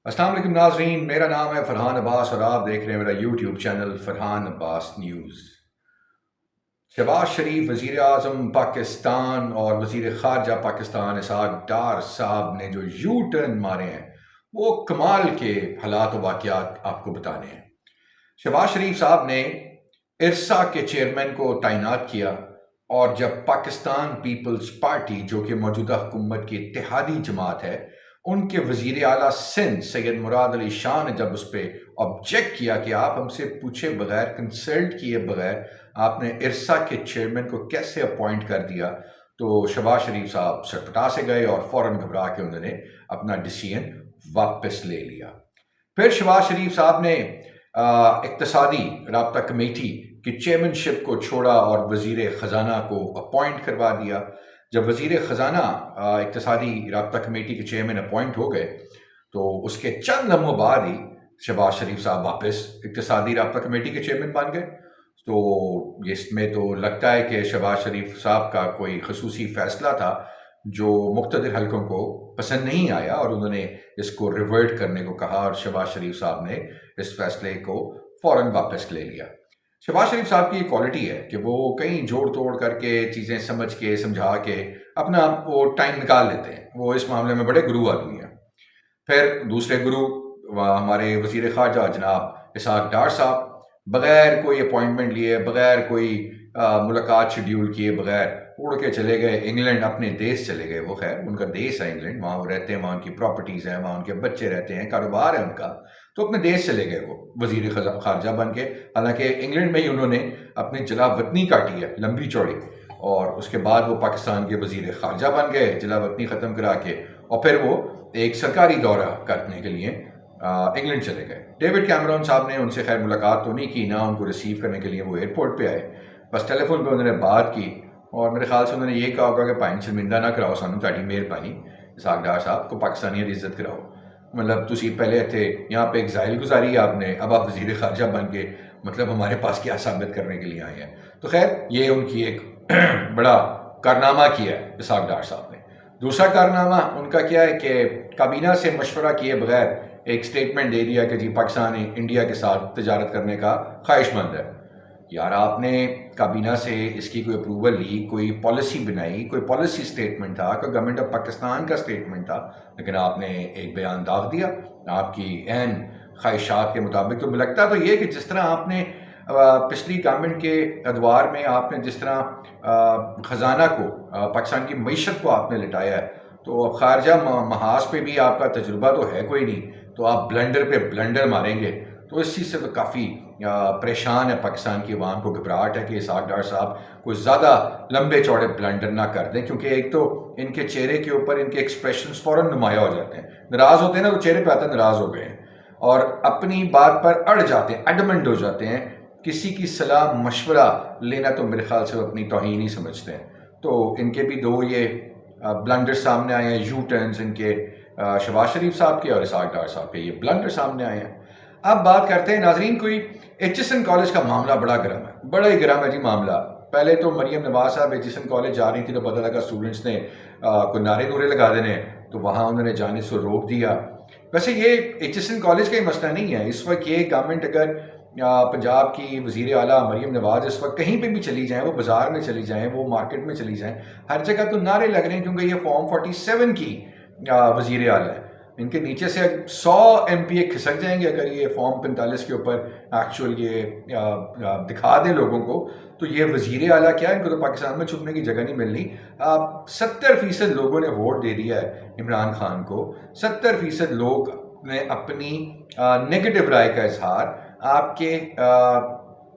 السلام علیکم ناظرین، میرا نام ہے فرحان عباس اور آپ دیکھ رہے ہیں میرا یوٹیوب چینل فرحان عباس نیوز۔ شہباز شریف وزیر اعظم پاکستان اور وزیر خارجہ پاکستان اسحاق ڈار صاحب نے جو یو ٹرن مارے ہیں وہ کمال کے حالات و واقعات آپ کو بتانے ہیں۔ شہباز شریف صاحب نے ارسا کے چیئرمین کو تعینات کیا، اور جب پاکستان پیپلز پارٹی جو کہ موجودہ حکومت کی اتحادی جماعت ہے، ان کے وزیر اعلیٰ سندھ سید مراد علی شاہ نے جب اس پہ آبجیکٹ کیا کہ آپ ہم سے پوچھے بغیر، کنسلٹ کیے بغیر آپ نے ارسا کے چیئرمین کو کیسے اپوائنٹ کر دیا، تو شہباز شریف صاحب سٹپٹا سے گئے اور فوراً گھبرا کے انہوں نے اپنا ڈیسیژن واپس لے لیا۔ پھر شہباز شریف صاحب نے اقتصادی رابطہ کمیٹی کی چیئرمین شپ کو چھوڑا اور وزیر خزانہ کو اپوائنٹ کروا دیا۔ جب وزیر خزانہ اقتصادی رابطہ کمیٹی کے چیئرمین اپوائنٹ ہو گئے تو اس کے چند لمحوں بعد ہی شہباز شریف صاحب واپس اقتصادی رابطہ کمیٹی کے چیئرمین بن گئے۔ تو اس میں تو لگتا ہے کہ شہباز شریف صاحب کا کوئی خصوصی فیصلہ تھا جو مقتدر حلقوں کو پسند نہیں آیا، اور انہوں نے اس کو ریورٹ کرنے کو کہا، اور شہباز شریف صاحب نے اس فیصلے کو فوراً واپس لے لیا۔ شہباز شریف صاحب کی یہ کوالٹی ہے کہ وہ کہیں جوڑ توڑ کر کے چیزیں سمجھ کے سمجھا کے اپنا وہ ٹائم نکال لیتے ہیں، وہ اس معاملے میں بڑے گرو آدمی ہیں۔ پھر دوسرے گرو ہمارے وزیر خارجہ جناب اسحاق ڈار صاحب، بغیر کوئی اپوائنٹمنٹ لیے، بغیر کوئی ملاقات شیڈیول کیے بغیر اڑ کے چلے گئے انگلینڈ، اپنے دیش چلے گئے۔ وہ خیر ان کا دیش ہے انگلینڈ، وہاں وہ رہتے ہیں، وہاں ان کی پراپرٹیز ہیں، وہاں ان کے بچے رہتے ہیں، کاروبار ہے ان کا، تو اپنے دیش چلے گئے وہ وزیر خارجہ بن کے۔ حالانکہ انگلینڈ میں ہی انہوں نے اپنی جلا وطنی کاٹی ہے لمبی چوڑی، اور اس کے بعد وہ پاکستان کے وزیر خارجہ بن گئے جلا وطنی ختم کرا کے، اور پھر وہ ایک سرکاری دورہ کرنے کے لیے انگلینڈ چلے گئے۔ ڈیوڈ کیمرون صاحب نے ان سے خیر ملاقات تو نہیں کی، نہ ان کو ریسیو کرنے کے لیے وہ ایئرپورٹ پہ آئے، بس ٹیلی فون پہ انہوں نے بات کی، اور میرے خیال سے انہوں نے یہ کہا ہوگا کہ بھائی شرمندہ نہ کراؤ سانو، تہاڈی مہربانی اسحاق ڈار صاحب کو پاکستانیت دی عزت کراؤ، مطلب تسی پہلے تھے یہاں پہ ایگزائل گزاری آپ نے، اب آپ وزیر خارجہ بن کے مطلب ہمارے پاس کیا ثابت کرنے کے لیے آئے ہیں۔ تو خیر یہ ان کی ایک بڑا کارنامہ کیا ہے اسحاق ڈار صاحب نے۔ دوسرا کارنامہ ان کا کیا ہے کہ کابینہ سے مشورہ کیے بغیر ایک سٹیٹمنٹ دے دیا کہ جی پاکستان انڈیا کے ساتھ تجارت کرنے کا خواہش مند ہے۔ یار آپ نے کابینہ سے اس کی کوئی اپروول لی، کوئی پالیسی بنائی، کوئی پالیسی سٹیٹمنٹ تھا، کوئی گورنمنٹ آف پاکستان کا سٹیٹمنٹ تھا، لیکن آپ نے ایک بیان داغ دیا آپ کی عین خواہشات کے مطابق۔ تو لگتا تو یہ کہ جس طرح آپ نے پچھلی گورنمنٹ کے ادوار میں آپ نے جس طرح خزانہ کو، پاکستان کی معیشت کو آپ نے لٹایا ہے، تو اب خارجہ محاذ پہ بھی آپ کا تجربہ تو ہے کوئی نہیں، تو آپ بلنڈر پہ بلنڈر ماریں گے۔ تو اس چیز سے تو کافی پریشان ہے پاکستان کی عوام کو، گھبراہٹ ہے کہ اسحاق ڈار صاحب کوئی زیادہ لمبے چوڑے بلنڈر نہ کر دیں، کیونکہ ایک تو ان کے چہرے کے اوپر ان کے ایکسپریشنز فوراً نمایاں ہو جاتے ہیں، ناراض ہوتے ہیں نا تو چہرے پہ آتے ہیں ناراض ہو گئے ہیں، اور اپنی بات پر اڑ جاتے ہیں، ایڈمنٹ ہو جاتے ہیں۔ کسی کی صلاح مشورہ لینا تو میرے خیال سے وہ اپنی توہین ہی سمجھتے ہیں۔ تو ان کے بھی دو یہ بلنڈر سامنے آئے ہیں، یو ٹرنز ان کے شہباز شریف صاحب کے اور اسحاق ڈار صاحب کے یہ بلنڈر سامنے آئے ہیں۔ اب بات کرتے ہیں ناظرین، کوئی ایچ ایس این کالج کا معاملہ بڑا گرم ہے، بڑا ہی گرم ہے جی معاملہ۔ پہلے تو مریم نواز صاحب ایچ ایس این کالج جا رہی تھی تو پتہ لگا اسٹوڈنٹس نے کوئی نعرے نورے لگا دینے، تو وہاں انہوں نے جانے سے روک دیا۔ ویسے یہ ایچ ایس این کالج کا ہی مسئلہ نہیں ہے، اس وقت یہ گورنمنٹ اگر پنجاب کی وزیر اعلیٰ مریم نواز اس وقت کہیں پہ بھی چلی جائیں، وہ بازار میں چلی جائیں، وہ مارکیٹ میں چلی جائیں، ہر جگہ تو نعرے لگ رہے ہیں، کیونکہ یہ فارم 47 کی وزیر اعلیٰ ہے۔ ان کے نیچے سے 100 ایم پی اے کھسک جائیں گے اگر یہ فارم 45 کے اوپر ایکچوئل یہ دکھا دیں لوگوں کو، تو یہ وزیر اعلیٰ کیا ہے، ان کو تو پاکستان میں چھپنے کی جگہ نہیں ملنی۔ 70% لوگوں نے ووٹ دے دیا ہے عمران خان کو، 70% لوگ نے اپنی نیگیٹو رائے کا اظہار آپ کے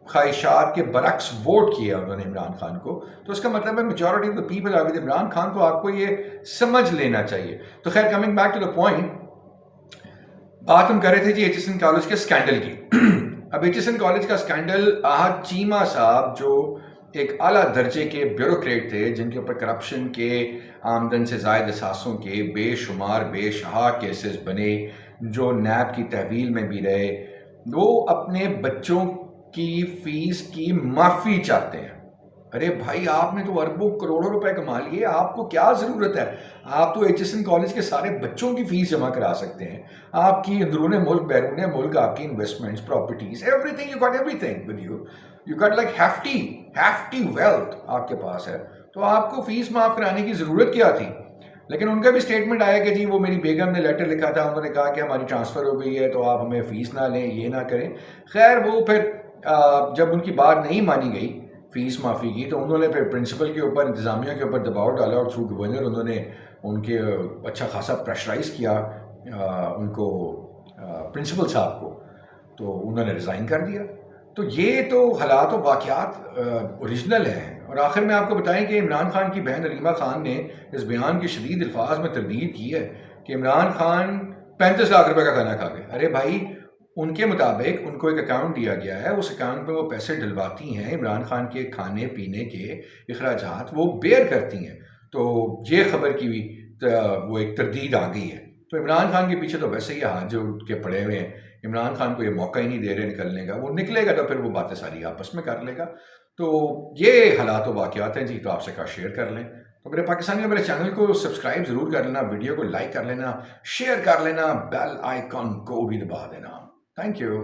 خواہشات کے برعکس ووٹ کیا انہوں نے عمران خان کو، تو اس کا مطلب ہے majority of the people are with Imran Khan, تو آپ کو یہ سمجھ لینا چاہیے۔ تو خیر coming back to the point, بات ہم کر رہے تھے G H S N college کے اسکینڈل کی۔ اب ایچ ایس این کالج کا اسکینڈل، احد چیمہ صاحب جو ایک اعلیٰ درجے کے بیوروکریٹ تھے، جن کے اوپر کرپشن کے، آمدن سے زائد اثاثوں کے بے شمار بے شہا کیسز بنے، جو نیب کی تحویل میں بھی رہے، وہ اپنے بچوں کی فیس کی معافی چاہتے ہیں۔ ارے بھائی آپ نے تو اربوں کروڑوں روپے کما لیے، آپ کو کیا ضرورت ہے؟ آپ تو ایچ ایس این کالج کے سارے بچوں کی فیس جمع کرا سکتے ہیں. آپ کی اندرون ملک بیرون ملک آپ کی investments, properties, every thing, you got every thing with you. You got like hefty wealth آپ کے پاس ہے. تو آپ کو فیس معاف کرانے کی ضرورت کیا تھی؟ لیکن ان کا بھی اسٹیٹمنٹ آیا کہ جی وہ میری بیگم نے لیٹر لکھا تھا، انہوں نے کہا کہ ہماری ٹرانسفر ہو گئی ہے تو آپ ہمیں فیس نہ لیں، یہ نہ کریں. خیر وہ پھر جب ان کی بات نہیں مانی گئی فیس معافی کی، تو انہوں نے پھر پرنسپل کے اوپر، انتظامیہ کے اوپر دباؤ ڈالا، اور تھرو گورنر انہوں نے ان کے اچھا خاصا پریشرائز کیا ان کو، پرنسپل صاحب کو. تو انہوں نے ریزائن کر دیا. تو یہ تو حالات و واقعات اوریجنل ہیں. اور آخر میں آپ کو بتائیں کہ عمران خان کی بہن علیمہ خان نے اس بیان کے شدید الفاظ میں تردید کی ہے کہ عمران خان 35 لاکھ روپے کا کھانا کھا گئے. ارے بھائی، ان کے مطابق ان کو ایک اکاؤنٹ دیا گیا ہے، اس اکاؤنٹ پہ وہ پیسے ڈلواتی ہیں، عمران خان کے کھانے پینے کے اخراجات وہ بیئر کرتی ہیں. تو یہ خبر کی وہ ایک تردید آ گئی ہے. تو عمران خان کے پیچھے تو ویسے ہی ہاتھ جو کے پڑے ہوئے ہیں. عمران خان کو یہ موقع ہی نہیں دے رہے نکلنے کا. وہ نکلے گا تو پھر وہ باتیں ساری آپس میں کر لے گا. تو یہ حالات و واقعات ہیں جی. تو آپ سے کہا شیئر کر لیں. تو میرے پاکستانیوں، میرے چینل کو سبسکرائب ضرور کر لینا، ویڈیو کو لائک کر لینا، شیئر کر لینا، بیل آئیکن کو بھی دبا دینا. Thank you.